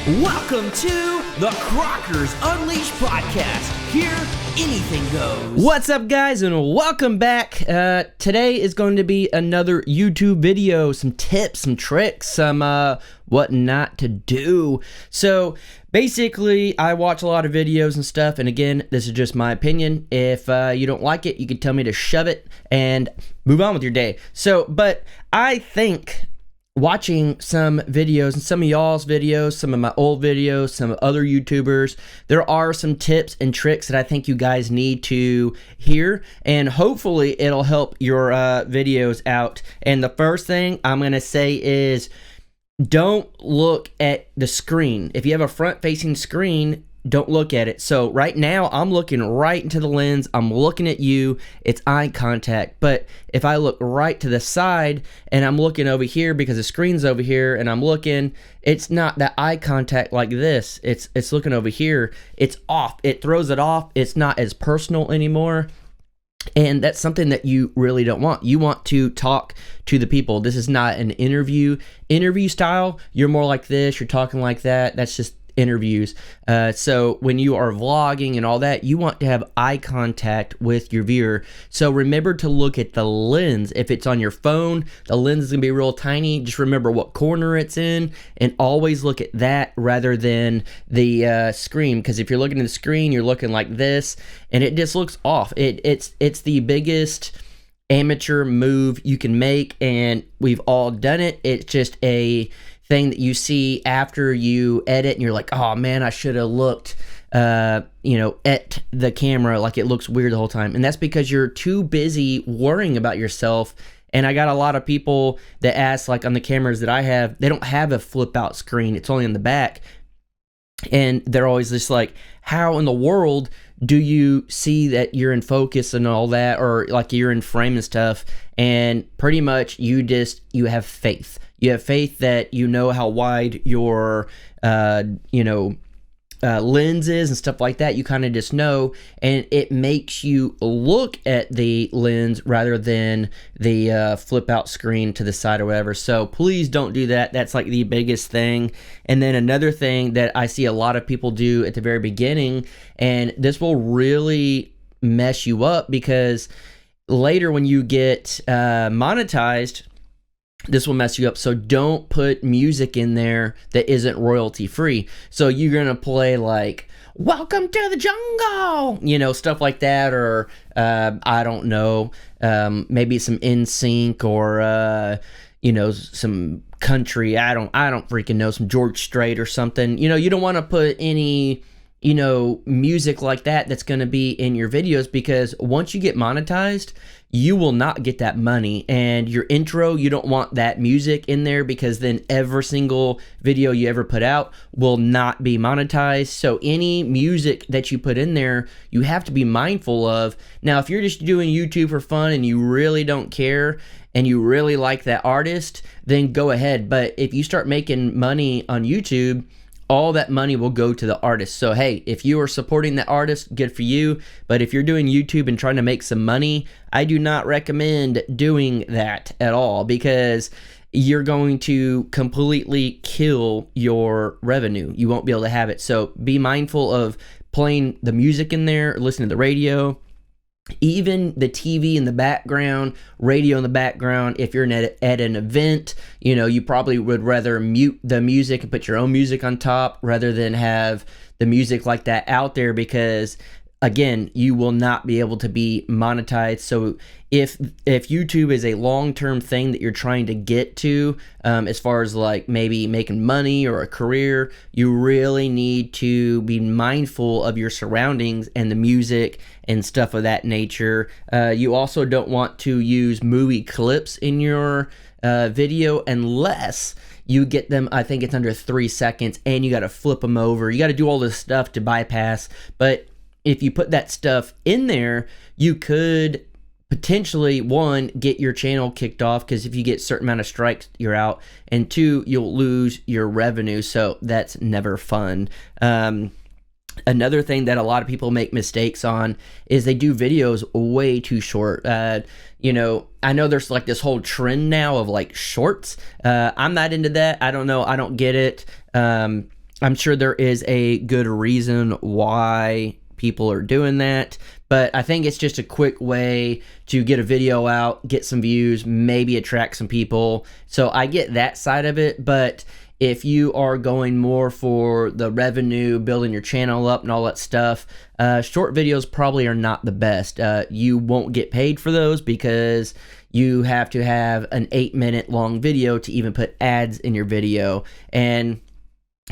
Welcome to the Crockers Unleashed podcast. Here, anything goes. What's up, guys, and welcome back. Today is going to be another YouTube video, some tips, some tricks, some what not to do. So basically, I watch a lot of videos and stuff, and again, this is just my opinion. If you don't like it, you can tell me to shove it and move on with your day. So, but I think watching some videos, and some of y'all's videos, some of my old videos, some other YouTubers, there are some tips and tricks that I think you guys need to hear, and hopefully it'll help your videos out. And the first thing I'm going to say is don't look at the screen. If you have a front-facing screen, don't look at it. So right now, I'm looking right into the lens. I'm looking at you. It's eye contact. But if I look right to the side and I'm looking over here because the screen's over here and I'm looking, it's not that eye contact like this. It's looking over here. It's off. It throws it off. It's not as personal anymore. And that's something that you really don't want. You want to talk to the people. This is not an interview style. You're more like this. You're talking like that. That's just interviews. So when you are vlogging and all that, you want to have eye contact with your viewer. So remember to look at the lens. If it's on your phone, the lens is gonna be real tiny. Just remember what corner it's in and always look at that rather than the screen, because if you're looking at the screen, you're looking like this and it just looks off. It's the biggest amateur move you can make, and we've all done it. It's just a thing that you see after you edit and you're like, oh man, I should have looked at the camera like it looks weird the whole time. And that's because you're too busy worrying about yourself. And I got a lot of people that ask, like on the cameras that I have, they don't have a flip out screen, it's only in the back. And they're always just like, how in the world do you see that you're in focus and all that, or like you're in frame and stuff? And pretty much you have faith. You have faith that you know how wide your, lens is and stuff like that. You kind of just know, and it makes you look at the lens rather than the flip out screen to the side or whatever. So please don't do that. That's like the biggest thing. And then another thing that I see a lot of people do at the very beginning, and this will really mess you up because later when you get monetized, this will mess you up. So don't put music in there that isn't royalty free. So you're gonna play like "Welcome to the Jungle," stuff like that, or I don't know, maybe some NSYNC or some country. I don't freaking know, some George Strait or something. You don't want to put any music like that that's going to be in your videos, because once you get monetized, you will not get that money. And your intro, you don't want that music in there, because then every single video you ever put out will not be monetized. So any music that you put in there, you have to be mindful of. Now, if you're just doing YouTube for fun and you really don't care and you really like that artist, then go ahead. But if you start making money on YouTube, all that money will go to the artist. So hey, if you are supporting the artist, good for you. But if you're doing YouTube and trying to make some money, I do not recommend doing that at all, because you're going to completely kill your revenue. You won't be able to have it. So be mindful of playing the music in there, listening to the radio, even the TV in the background, radio in the background. If you're at an event, you probably would rather mute the music and put your own music on top rather than have the music like that out there, because again, you will not be able to be monetized. So if YouTube is a long-term thing that you're trying to get to, as far as like maybe making money or a career, you really need to be mindful of your surroundings and the music and stuff of that nature. You also don't want to use movie clips in your video unless you get them, I think it's under 3 seconds, and you got to flip them over. You got to do all this stuff to bypass. But if you put that stuff in there, you could potentially, one, get your channel kicked off, because if you get a certain amount of strikes, you're out, and two, you'll lose your revenue. So that's never fun. Another thing that a lot of people make mistakes on is they do videos way too short. I know there's like this whole trend now of like shorts. I'm not into that. I don't know. I don't get it. I'm sure there is a good reason why people are doing that, but I think it's just a quick way to get a video out, get some views, maybe attract some people. So I get that side of it, but if you are going more for the revenue, building your channel up and all that stuff, short videos probably are not the best. You won't get paid for those because you have to have an 8-minute long video to even put ads in your video. And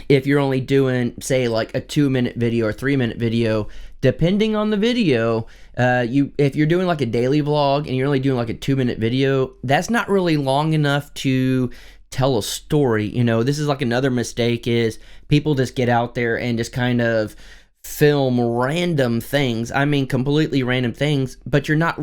if you're only doing, say, like a 2-minute video or 3-minute video, depending on the video, if you're doing like a daily vlog and you're only doing like a 2-minute video, that's not really long enough to tell a story. You know, this is like another mistake is people just get out there and just kind of film random things. I mean, completely random things, but you're not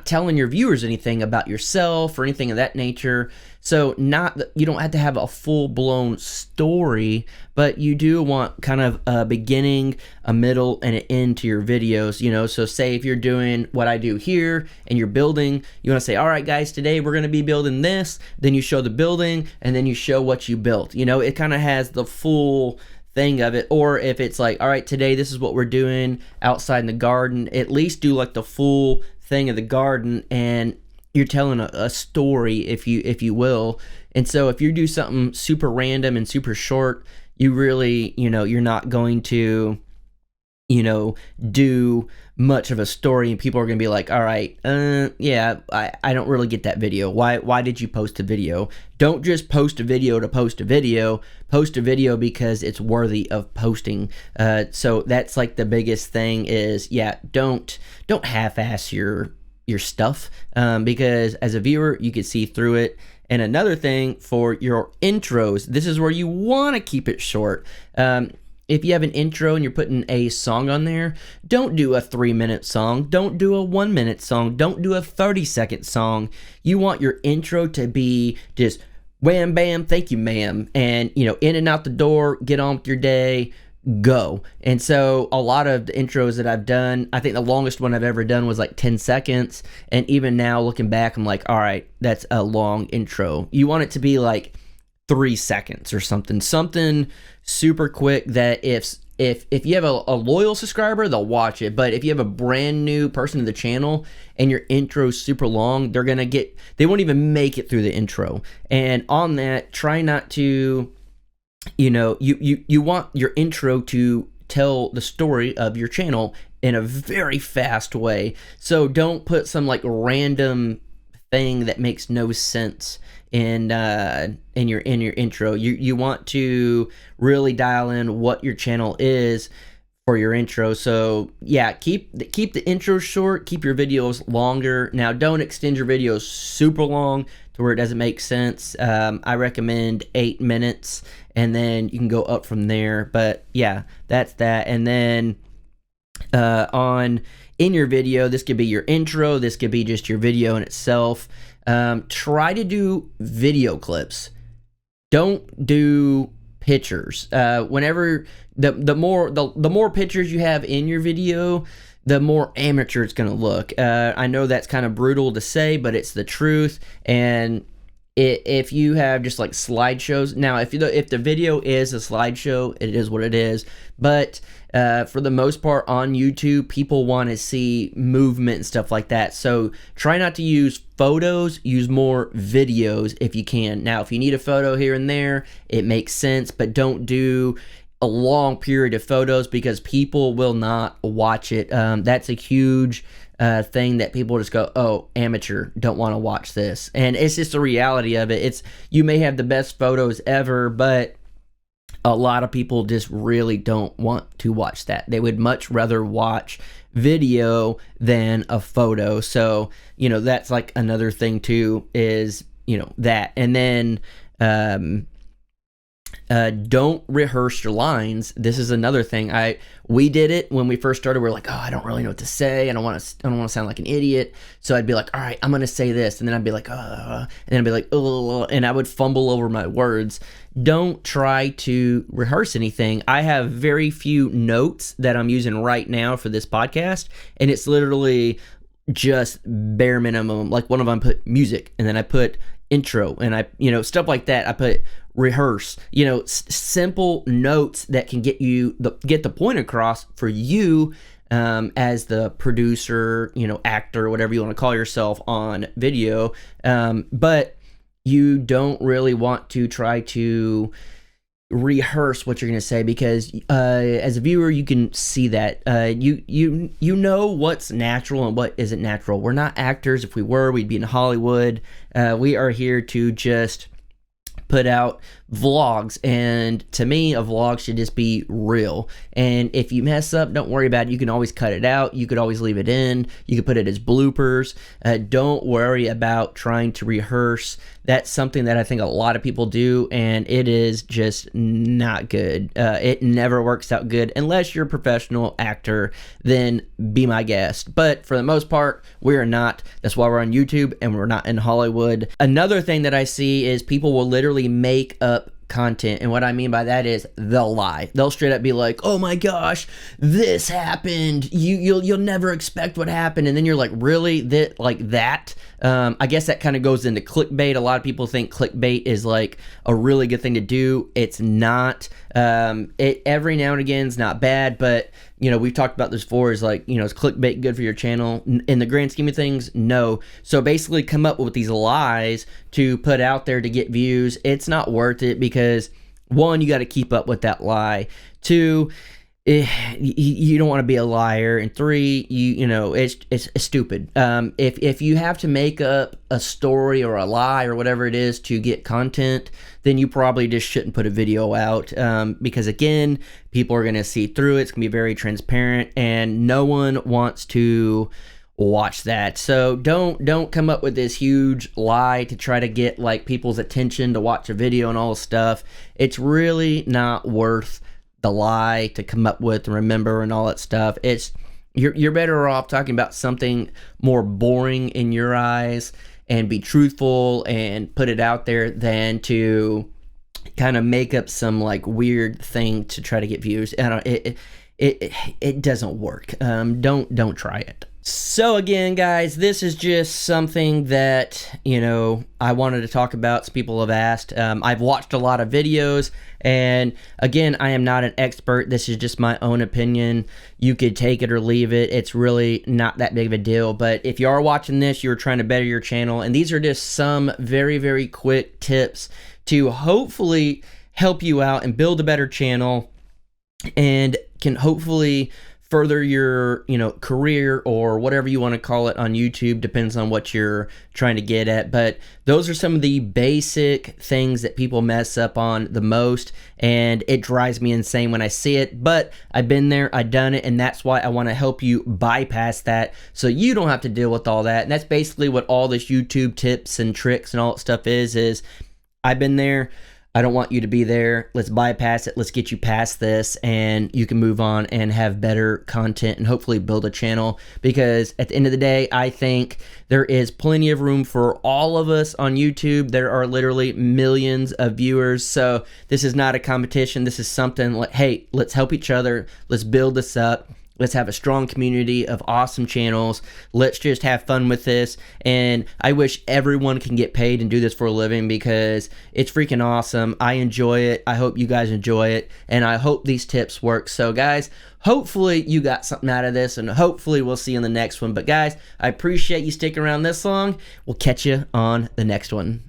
telling your viewers anything about yourself or anything of that nature. So you don't have to have a full-blown story, but you do want kind of a beginning, a middle, and an end to your videos, you know. So say if you're doing what I do here and you're building, you want to say, all right guys, today we're going to be building this, then you show the building and then you show what you built. You know, it kind of has the full thing of it. Or if it's like, all right, today this is what we're doing outside in the garden, at least do like the full thing of the garden and you're telling a story, if you will. And so if you do something super random and super short, you really, you know, you're not going to, you know, do much of a story, and people are going to be like, all right, yeah, I don't really get that video. Why did you post a video? Don't just post a video to post a video. Post a video because it's worthy of posting. So that's like the biggest thing is, yeah, don't half-ass your stuff, because as a viewer, you can see through it. And another thing for your intros, this is where you want to keep it short. If you have an intro and you're putting a song on there, don't do a 3-minute song. Don't do a 1-minute song. Don't do a 30-second song. You want your intro to be just wham, bam, thank you, ma'am. And, you know, in and out the door, get on with your day, go. And so a lot of the intros that I've done, I think the longest one I've ever done was like 10 seconds. And even now looking back, I'm like, all right, that's a long intro. You want it to be like 3 seconds or something super quick that if you have a loyal subscriber, they'll watch it. But if you have a brand new person to the channel and your intro is super long, they won't even make it through the intro. And on that, try not to, you know, you want your intro to tell the story of your channel in a very fast way. So don't put some like random thing that makes no sense in your intro. You want to really dial in what your channel is for your intro. So yeah, keep the intro short, keep your videos longer. Now don't extend your videos super long to where it doesn't make sense. I recommend 8 minutes and then you can go up from there. But yeah, that's that. And then in your video, this could be your intro, this could be just your video in itself. Try to do video clips. Don't do pictures. Whenever the more pictures you have in your video, the more amateur it's gonna look. I know that's kind of brutal to say, but it's the truth. And if you have just like slideshows, now if the video is a slideshow, it is what it is. But for the most part on YouTube, people want to see movement and stuff like that. So try not to use photos, use more videos if you can. Now, if you need a photo here and there, it makes sense, but don't do a long period of photos because people will not watch it. That's a huge thing that people just go, oh, amateur, don't want to watch this. And it's just the reality of it. You may have the best photos ever, but a lot of people just really don't want to watch that. They would much rather watch video than a photo. So, you know, that's like another thing too, is, you know, that. And then don't rehearse your lines. This is another thing. We did it when we first started. We're like, oh, I don't really know what to say. I don't want to sound like an idiot. So I'd be like, all right, I'm gonna say this, and then I'd be like, and then I'd be like, and I would fumble over my words. Don't try to rehearse anything. I have very few notes that I'm using right now for this podcast, and it's literally just bare minimum. Like one of them put music, and then I put intro, and I, you know, stuff like that. I put rehearse, simple notes that can get the point across for you as the producer, actor, whatever you want to call yourself on video. But you don't really want to try to rehearse what you're going to say, because as a viewer you can see that you know what's natural and what isn't natural. We're not actors. If we were, we'd be in Hollywood. We are here to just put out vlogs, and to me a vlog should just be real. And if you mess up, don't worry about it. You can always cut it out. You could always leave it in. You could put it as bloopers. Don't worry about trying to rehearse. That's something that I think a lot of people do, and it is just not good. It never works out good unless you're a professional actor. Then be my guest. But for the most part, we are not. That's why we're on YouTube and we're not in Hollywood. Another thing that I see is people will literally make up content, and what I mean by that is they'll lie. They'll straight up be like, oh my gosh, this happened, you'll never expect what happened, and then you're like, really, that like that? I guess that kind of goes into clickbait. A lot of people think clickbait is like a really good thing to do. It's not. It every now and again is not bad, but we've talked about this before, is like, is clickbait good for your channel? In the grand scheme of things, no. So basically come up with these lies to put out there to get views. It's not worth it, because one, you got to keep up with that lie. Two, you don't want to be a liar, and three, it's stupid. If you have to make up a story or a lie or whatever it is to get content, then you probably just shouldn't put a video out, because again, people are going to see through it. It's going to be very transparent, and no one wants to watch that. So don't come up with this huge lie to try to get like people's attention to watch a video and all this stuff. It's really not worth the lie to come up with and remember and all that stuff. You're better off talking about something more boring in your eyes and be truthful and put it out there than to kind of make up some like weird thing to try to get views. And it doesn't work. Don't try it. So again, guys, this is just something that, I wanted to talk about. Some people have asked. I've watched a lot of videos, and again, I am not an expert. This is just my own opinion. You could take it or leave it. It's really not that big of a deal. But if you are watching this, you're trying to better your channel, and these are just some very, very quick tips to hopefully help you out and build a better channel, and can hopefully further your career or whatever you want to call it on YouTube. Depends on what you're trying to get at, but those are some of the basic things that people mess up on the most, and it drives me insane when I see it. But I've been there, I've done it, and that's why I want to help you bypass that so you don't have to deal with all that. And that's basically what all this YouTube tips and tricks and all that stuff is I've been there. I don't want you to be there. Let's bypass it. Let's get you past this, and you can move on and have better content and hopefully build a channel. Because at the end of the day, I think there is plenty of room for all of us on YouTube. There are literally millions of viewers. So this is not a competition. This is something like, hey, let's help each other. Let's build this up. Let's have a strong community of awesome channels. Let's just have fun with this. And I wish everyone can get paid and do this for a living, because it's freaking awesome. I enjoy it. I hope you guys enjoy it. And I hope these tips work. So guys, hopefully you got something out of this, and hopefully we'll see you in the next one. But guys, I appreciate you sticking around this long. We'll catch you on the next one.